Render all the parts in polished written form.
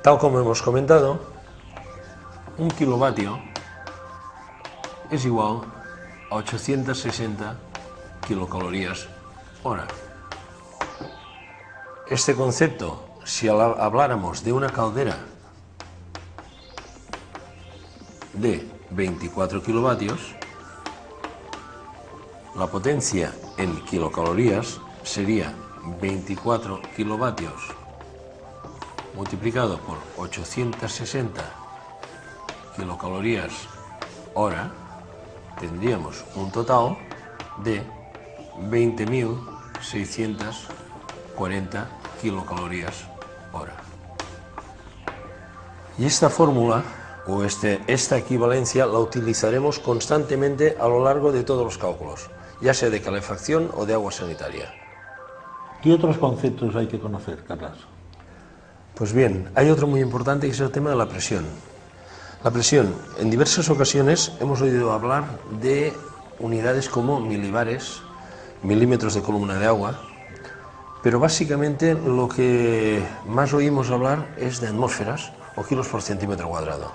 Tal como hemos comentado, un kilovatio es igual a 860 kilocalorías hora. Este concepto, si habláramos de una caldera de 24 kilovatios, la potencia en kilocalorías sería 24 kilovatios multiplicado por 860 kilocalorías hora, tendríamos un total de 20.640 kilocalorías hora. Y esta fórmula o esta equivalencia la utilizaremos constantemente a lo largo de todos los cálculos, ya sea de calefacción o de agua sanitaria. ¿Qué otros conceptos hay que conocer, Carlas? Pues bien, hay otro muy importante que es el tema de la presión. La presión, en diversas ocasiones hemos oído hablar de unidades como milibares, milímetros de columna de agua, pero básicamente lo que más oímos hablar es de atmósferas o kilos por centímetro cuadrado.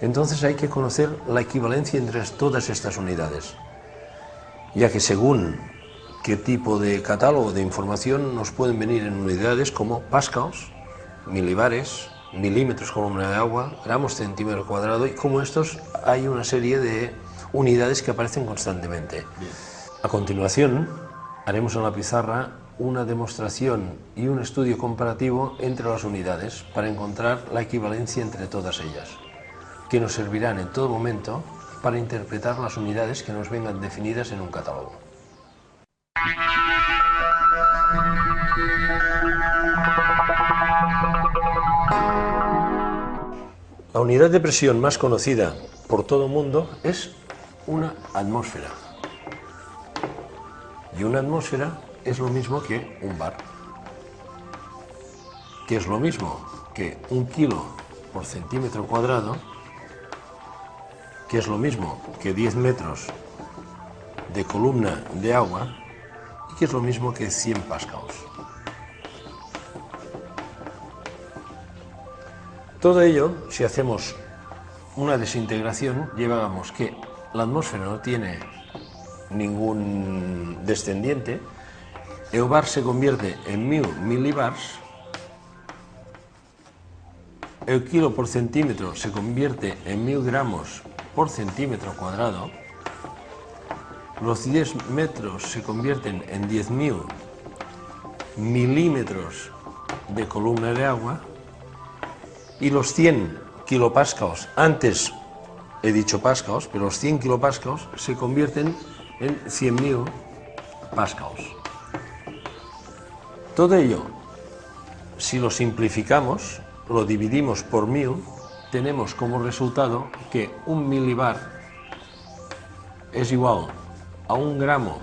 Entonces hay que conocer la equivalencia entre todas estas unidades, ya que según qué tipo de catálogo de información nos pueden venir en unidades como pascals, milibares, milímetros columna de agua, gramos centímetro cuadrado, y como estos hay una serie de unidades que aparecen constantemente. Bien. A continuación haremos en la pizarra una demostración y un estudio comparativo entre las unidades para encontrar la equivalencia entre todas ellas, que nos servirán en todo momento para interpretar las unidades que nos vengan definidas en un catálogo. La unidad de presión más conocida por todo el mundo es una atmósfera. Y una atmósfera es lo mismo que un bar, que es lo mismo que un kilo por centímetro cuadrado, que es lo mismo que 10 metros de columna de agua y que es lo mismo que 100 pascals. Todo ello, si hacemos una desintegración, llevamos que la atmósfera no tiene ningún descendiente, el bar se convierte en 1000 milibars, el kilo por centímetro se convierte en 1000 gramos por centímetro cuadrado, los 10 metros se convierten en 10.000 milímetros de columna de agua, y los 100 kilopascals, antes he dicho pascals, pero los 100 kilopascals se convierten en 100.000 pascals. Todo ello, si lo simplificamos, lo dividimos por 1000, tenemos como resultado que un milibar es igual a 1 gramo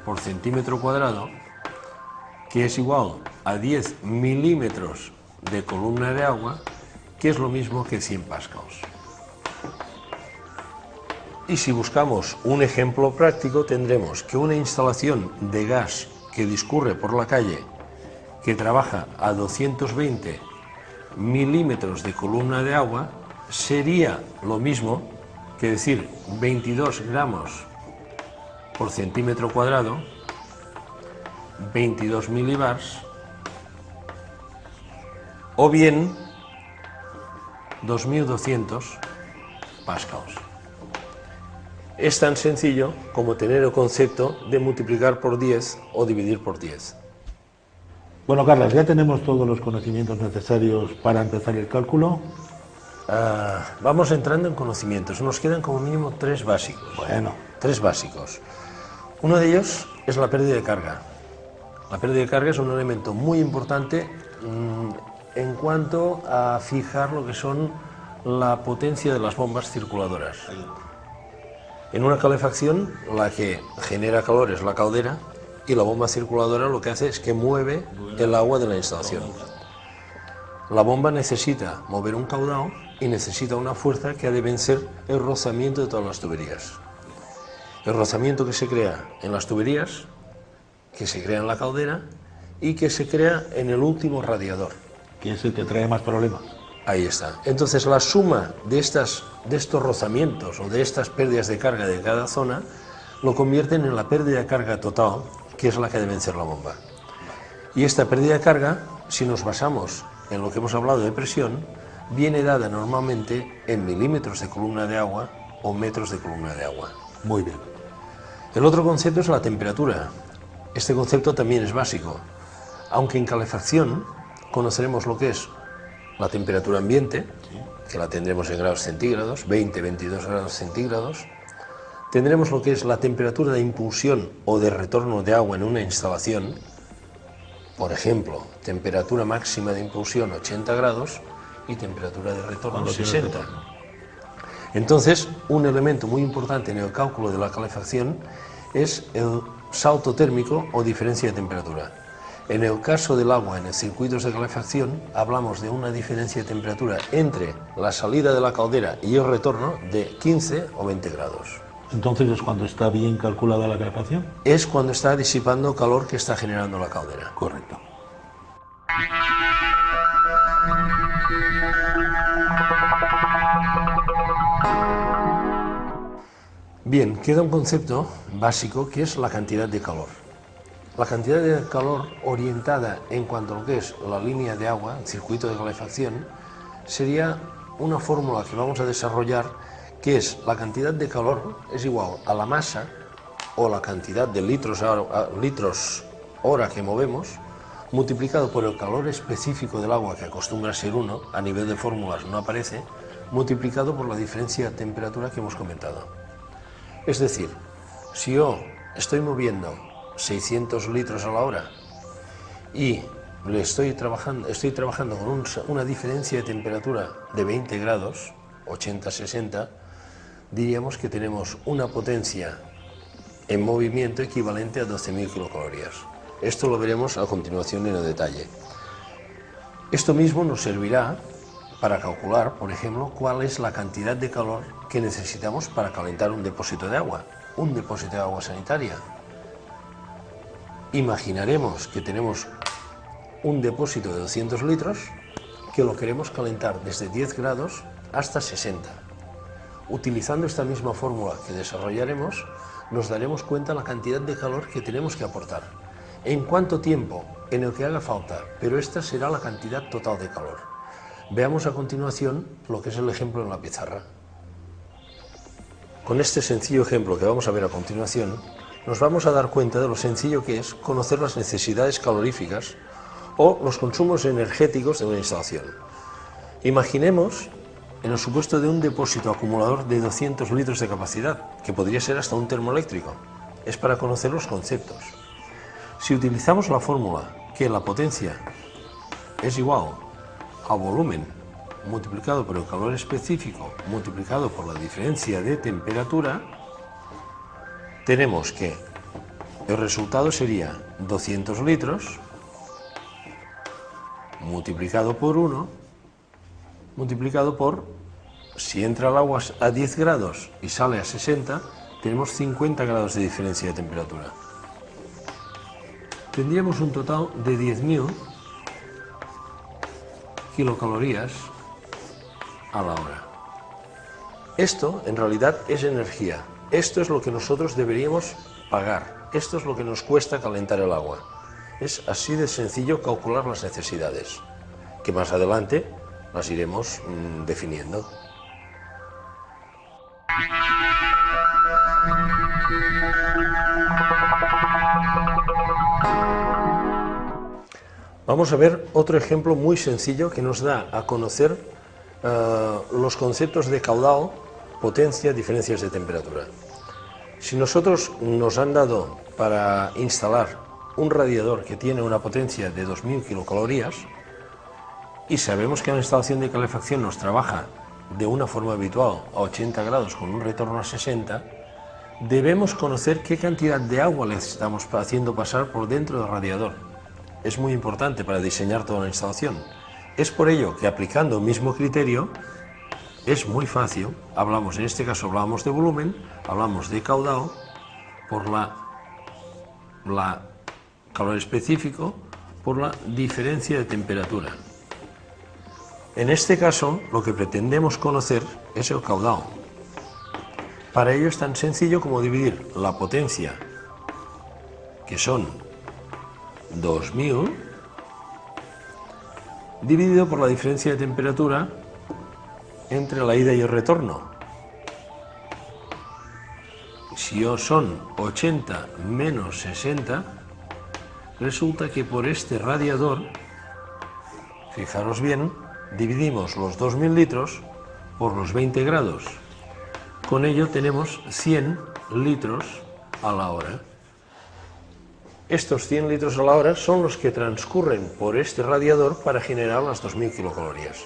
por centímetro cuadrado, que es igual a 10 milímetros de columna de agua, que es lo mismo que 100 pascals. Y si buscamos un ejemplo práctico, tendremos que una instalación de gas que discurre por la calle, que trabaja a 220 milímetros de columna de agua, sería lo mismo que decir 22 gramos por centímetro cuadrado, 22 milibars, o bien 2200 pascals. Es tan sencillo como tener el concepto de multiplicar por 10 o dividir por 10. Bueno, Carlas, ya tenemos todos los conocimientos necesarios para empezar el cálculo. Vamos entrando en conocimientos. Nos quedan como mínimo 3 básicos. Bueno. 3 básicos. Uno de ellos es la pérdida de carga. La pérdida de carga es un elemento muy importante en cuanto a fijar lo que son la potencia de las bombas circuladoras. En una calefacción, la que genera calor es la caldera y la bomba circuladora lo que hace es que mueve el agua de la instalación. La bomba necesita mover un caudal y necesita una fuerza que ha de vencer el rozamiento de todas las tuberías. El rozamiento que se crea en las tuberías, que se crea en la caldera y que se crea en el último radiador. Que es el que trae más problemas. Ahí está. Entonces la suma de estos rozamientos o de estas pérdidas de carga de cada zona lo convierten en la pérdida de carga total, que es la que debe vencer la bomba. Y esta pérdida de carga, si nos basamos en lo que hemos hablado de presión, viene dada normalmente en milímetros de columna de agua o metros de columna de agua. Muy bien. El otro concepto es la temperatura. Este concepto también es básico, aunque en calefacción conoceremos lo que es la temperatura ambiente, que la tendremos en grados centígrados, 20-22 grados centígrados. Tendremos lo que es la temperatura de impulsión o de retorno de agua en una instalación, por ejemplo, temperatura máxima de impulsión 80 grados y temperatura de retorno 60. Entonces, un elemento muy importante en el cálculo de la calefacción es el salto térmico o diferencia de temperatura. En el caso del agua en circuitos de calefacción, hablamos de una diferencia de temperatura entre la salida de la caldera y el retorno de 15 o 20 grados. Entonces es cuando está bien calculada la calefacción. Es cuando está disipando calor que está generando la caldera. Correcto. Bien, queda un concepto básico que es la cantidad de calor. La cantidad de calor orientada en cuanto a lo que es la línea de agua, el circuito de calefacción, sería una fórmula que vamos a desarrollar, que es la cantidad de calor es igual a la masa o la cantidad de litros hora que movemos, multiplicado por el calor específico del agua, que acostumbra a ser 1, a nivel de fórmulas no aparece, multiplicado por la diferencia de temperatura que hemos comentado. Es decir, si yo estoy moviendo 600 litros a la hora y estoy trabajando con una diferencia de temperatura de 20 grados, 80-60, diríamos que tenemos una potencia en movimiento equivalente a 12.000 kilocalorías. Esto lo veremos a continuación en el detalle. Esto mismo nos servirá para calcular, por ejemplo, cuál es la cantidad de calor que necesitamos para calentar un depósito de agua sanitaria. Imaginaremos que tenemos un depósito de 200 litros que lo queremos calentar desde 10 grados hasta 60. Utilizando esta misma fórmula que desarrollaremos, nos daremos cuenta de la cantidad de calor que tenemos que aportar, en cuánto tiempo, en el que haga falta, pero esta será la cantidad total de calor. Veamos a continuación lo que es el ejemplo en la pizarra. Con este sencillo ejemplo que vamos a ver a continuación, nos vamos a dar cuenta de lo sencillo que es conocer las necesidades caloríficas o los consumos energéticos de una instalación. Imaginemos en el supuesto de un depósito acumulador de 200 litros de capacidad, que podría ser hasta un termoeléctrico. Es para conocer los conceptos. Si utilizamos la fórmula que la potencia es igual a volumen multiplicado por el calor específico multiplicado por la diferencia de temperatura, tenemos que el resultado sería 200 litros multiplicado por 1, multiplicado por, si entra el agua a 10 grados y sale a 60, tenemos 50 grados de diferencia de temperatura. Tendríamos un total de 10.000 kilocalorías a la hora. Esto, en realidad, es energía. Esto es lo que nosotros deberíamos pagar. Esto es lo que nos cuesta calentar el agua. Es así de sencillo calcular las necesidades, que más adelante las iremos definiendo. Vamos a ver otro ejemplo muy sencillo que nos da a conocer los conceptos de caudal, potencia, diferencias de temperatura. Si nosotros nos han dado para instalar un radiador que tiene una potencia de 2.000 kilocalorías y sabemos que la instalación de calefacción nos trabaja de una forma habitual a 80 grados con un retorno a 60, debemos conocer qué cantidad de agua le estamos haciendo pasar por dentro del radiador. Es muy importante para diseñar toda la instalación. Es por ello que aplicando el mismo criterio es muy fácil. En este caso hablamos de volumen, hablamos de caudal por la calor específico por la diferencia de temperatura. En este caso, lo que pretendemos conocer es el caudal. Para ello es tan sencillo como dividir la potencia, que son 2000, dividido por la diferencia de temperatura entre la ida y el retorno. Si son 80 menos 60, resulta que por este radiador, fijaros bien, dividimos los 2000 litros por los 20 grados. Con ello tenemos 100 litros a la hora. Estos 100 litros a la hora son los que transcurren por este radiador para generar las 2000 kilocalorías.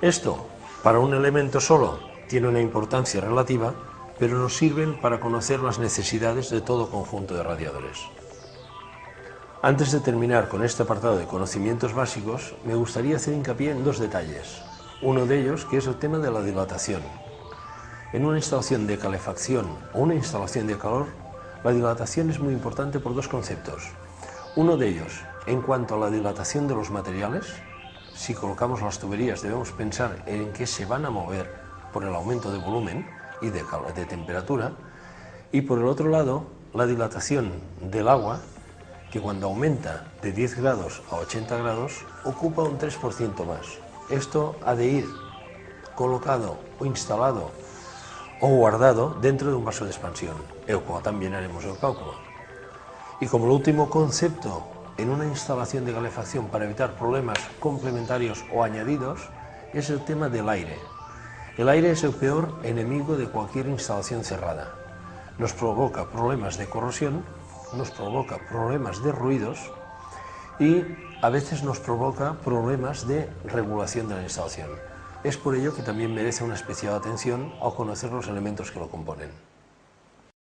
Esto, para un elemento solo, tiene una importancia relativa, pero nos sirven para conocer las necesidades de todo conjunto de radiadores. Antes de terminar con este apartado de conocimientos básicos, me gustaría hacer hincapié en dos detalles. Uno de ellos, que es el tema de la dilatación. En una instalación de calefacción o una instalación de calor, la dilatación es muy importante por dos conceptos. Uno de ellos, en cuanto a la dilatación de los materiales, si colocamos las tuberías debemos pensar en que se van a mover por el aumento de volumen y de temperatura, y por el otro lado, la dilatación del agua, que cuando aumenta de 10 grados a 80 grados, ocupa un 3% más. Esto ha de ir colocado o instalado o guardado dentro de un vaso de expansión, el cual también haremos el cálculo. Y como el último concepto en una instalación de calefacción para evitar problemas complementarios o añadidos es el tema del aire. El aire es el peor enemigo de cualquier instalación cerrada. Nos provoca problemas de corrosión, nos provoca problemas de ruidos y a veces nos provoca problemas de regulación de la instalación. Es por ello que también merece una especial atención al conocer los elementos que lo componen.